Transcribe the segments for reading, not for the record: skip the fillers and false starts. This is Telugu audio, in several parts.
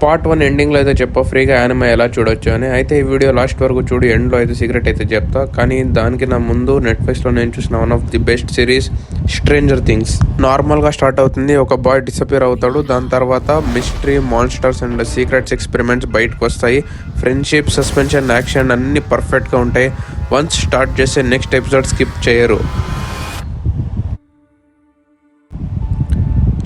పార్ట్ 1 ఎండింగ్లో అయితే చెప్పా ఫ్రీగా యానిమే ఎలా చూడొచ్చు అని. అయితే ఈ వీడియో లాస్ట్ వరకు చూడు, ఎండ్లో అయితే సీక్రెట్ అయితే చెప్తా. కానీ దానికి నా ముందు నెట్ఫ్లిక్స్లో నేను చూసిన one of the best series stranger things. నార్మల్గా స్టార్ట్ అవుతుంది, ఒక బాయ్ డిసపియర్ అవుతాడు, దాని తర్వాత mystery, monsters and secrets, experiments బయటకు వస్తాయి. ఫ్రెండ్షిప్, సస్పెన్షన్, యాక్షన్ అన్నీ పర్ఫెక్ట్గా ఉంటాయి. వన్స్ స్టార్ట్ చేస్తే నెక్స్ట్ ఎపిసోడ్ స్కిప్ చేయరు.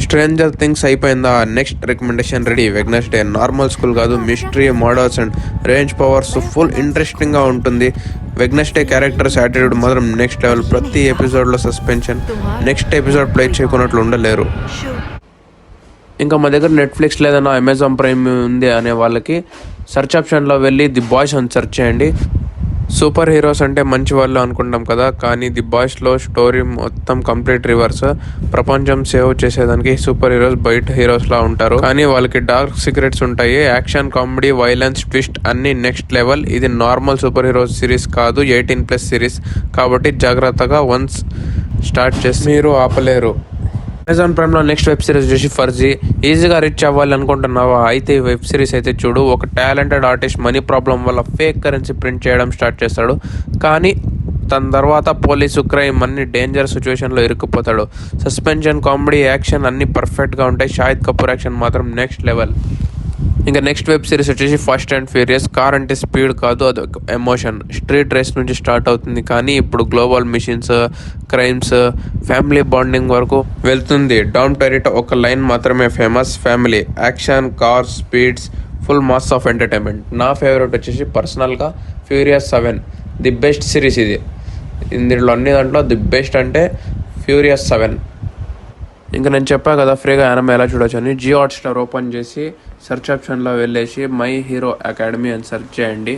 స్ట్రేంజర్ థింగ్స్ అయిపోయిందా? Next recommendation ready. Wednesday normal school కాదు, mystery, murders and range powers full ఇంట్రెస్టింగ్గా ఉంటుంది. వెడ్నెస్డే క్యారెక్టర్స్ యాటిట్యూడ్ మాత్రం నెక్స్ట్ లెవెల్. ప్రతి ఎపిసోడ్లో సస్పెన్షన్, నెక్స్ట్ ఎపిసోడ్ ప్లే చేయకున్నట్లు ఉండలేరు. ఇంకా మా దగ్గర నెట్ఫ్లిక్స్ లేదన్నా అమెజాన్ ప్రైమ్ ఉంది అనే వాళ్ళకి సెర్చ్ ఆప్షన్లో వెళ్ళి ది బాయ్స్ అని సెర్చ్ చేయండి. సూపర్ హీరోస్ అంటే మంచి వాళ్ళు అనుకుంటాం కదా, కానీ ది బాయ్స్లో స్టోరీ మొత్తం కంప్లీట్ రివర్స్. ప్రపంచం సేవ్ చేసేదానికి సూపర్ హీరోస్ బయట హీరోస్లా ఉంటారు, కానీ వాళ్ళకి డార్క్ సీక్రెట్స్ ఉంటాయి. యాక్షన్, కామెడీ, వైలెన్స్, ట్విస్ట్ అన్ని నెక్స్ట్ లెవెల్. ఇది నార్మల్ సూపర్ హీరోస్ సిరీస్ కాదు, 18+ సిరీస్ కాబట్టి జాగ్రత్తగా వన్స్ స్టార్ట్ చేసి మీరు ఆపలేరు. అమెజాన్ ప్రైమ్లో నెక్స్ట్ వెబ్ సిరీస్ చూసి ఫర్జీ. ఈజీగా రిచ్ అవ్వాలి అనుకుంటున్నావా? అయితే ఈ వెబ్ సిరీస్ అయితే చూడు. ఒక టాలెంటెడ్ ఆర్టిస్ట్ మనీ ప్రాబ్లం వల్ల ఫేక్ కరెన్సీ ప్రింట్ చేయడం స్టార్ట్ చేస్తాడు, కానీ తన తర్వాత పోలీసు, క్రైమ్ అన్ని డేంజర్ సిచ్యువేషన్లో ఇరుక్కుపోతాడు. సస్పెన్షన్, కామెడీ, యాక్షన్ అన్నీ పర్ఫెక్ట్గా ఉంటాయి. షాహిద్ కపూర్ యాక్షన్ మాత్రం నెక్స్ట్ లెవెల్. ఇంకా నెక్స్ట్ వెబ్ సిరీస్ వచ్చేసి ఫాస్ట్ అండ్ ఫ్యూరియస్. కార్ అంటే స్పీడ్ కాదు, అది ఎమోషన్. స్ట్రీట్ రేస్ నుంచి స్టార్ట్ అవుతుంది, కానీ ఇప్పుడు global machines, crimes, family bonding వరకు వెళ్తుంది. డామ్ టెరిటో ఒక లైన్ మాత్రమే famous, family, action, cars, speeds, full mass of entertainment. నా ఫేవరెట్ వచ్చేసి పర్సనల్గా ఫ్యూరియస్ 7, ది బెస్ట్ సిరీస్ ఇది. ఇందులో అన్ని దాంట్లో ది బెస్ట్ అంటే ఫ్యూరియస్ 7. ఇంకా నేను చెప్పా కదా ఫ్రీగా యానిమే ఎలా చూడొచ్చు అని. జియో హాట్స్టార్ ఓపెన్ చేసి సెర్చ్ ఆప్షన్లో వెళ్ళేసి మై హీరో అకాడమీ అని సెర్చ్ చేయండి.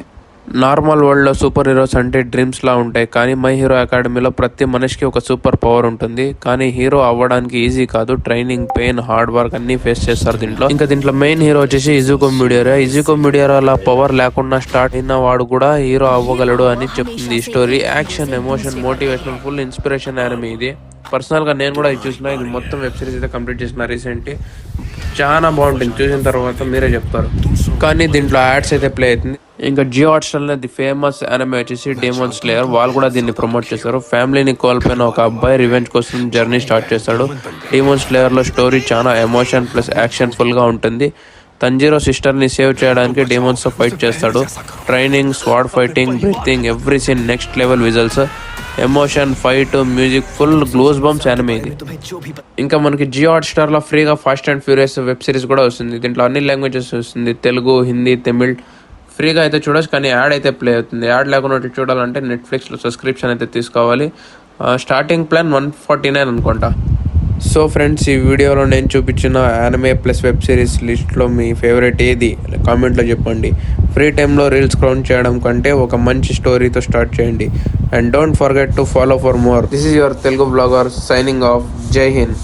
నార్మల్ వరల్డ్లో సూపర్ హీరోస్ అంటే డ్రీమ్స్లా ఉంటాయి, కానీ మై హీరో అకాడమీలో ప్రతి మనిషికి ఒక సూపర్ పవర్ ఉంటుంది. కానీ హీరో అవ్వడానికి ఈజీ కాదు, ట్రైనింగ్, పెయిన్, హార్డ్ వర్క్ అన్నీ ఫేస్ చేస్తారు దీంట్లో. ఇంకా దీంట్లో మెయిన్ హీరో వచ్చేసి ఇజుకో మిడియరా. ఇజుకో మిడియరా పవర్ లేకుండా స్టార్ట్ అయిన వాడు కూడా హీరో అవ్వగలడు అని చెప్తుంది ఈ story. Action, emotion, motivation, full inspiration anime ఇది. పర్సనల్గా నేను కూడా ఇది చూసిన. ఇది మొత్తం వెబ్ సిరీస్ అయితే కంప్లీట్ చేసిన రీసెంట్లీ. చాలా బాగుంటుంది, చూసిన తర్వాత మీరే చెప్తారు. కానీ దీంట్లో యాడ్స్ అయితే ప్లే అవుతుంది. ఇంకా జియో హాట్స్టార్లో ది ఫేమస్ యానిమే వచ్చేసి డెమోన్ స్లేయర్. వాళ్ళు కూడా దీన్ని ప్రమోట్ చేస్తారు. ఫ్యామిలీని కోల్పోయిన ఒక అబ్బాయి రివెంజ్ కోసం జర్నీ స్టార్ట్ చేస్తాడు. డెమోన్ స్లేయర్లో స్టోరీ చాలా ఎమోషన్ ప్లస్ యాక్షన్ ఫుల్గా ఉంటుంది. తంజీరో సిస్టర్ని సేవ్ చేయడానికి డెమోన్స్తో ఫైట్ చేస్తాడు. Training, sword fighting, breathing, every scene next level visuals, emotion, fight, music, full goose bumps anime ఇది. ఇంకా మనకి జియో హాట్స్టార్లో ఫ్రీగా fast and furious web series కూడా వస్తుంది. దీంట్లో అన్ని లాంగ్వేజెస్ వస్తుంది, తెలుగు, హిందీ, తమిళ్. ఫ్రీగా అయితే చూడొచ్చు, కానీ యాడ్ అయితే ప్లే అవుతుంది. యాడ్ లేకుండా చూడాలంటే నెట్ఫ్లిక్స్లో సబ్స్క్రిప్షన్ అయితే తీసుకోవాలి. స్టార్టింగ్ ప్లాన్ 149 అనుకుంటా. సో ఫ్రెండ్స్, ఈ వీడియోలో నేను చూపించిన యానిమే ప్లస్ వెబ్ సిరీస్ లిస్ట్లో మీ ఫేవరెట్ ఏది కామెంట్లో చెప్పండి. ఫ్రీ టైంలో రీల్స్ స్క్రోల్ చేయడం కంటే ఒక మంచి స్టోరీతో స్టార్ట్ చేయండి. And don't forget to follow for more. This is your Telugu blogger signing off. జై హింద్.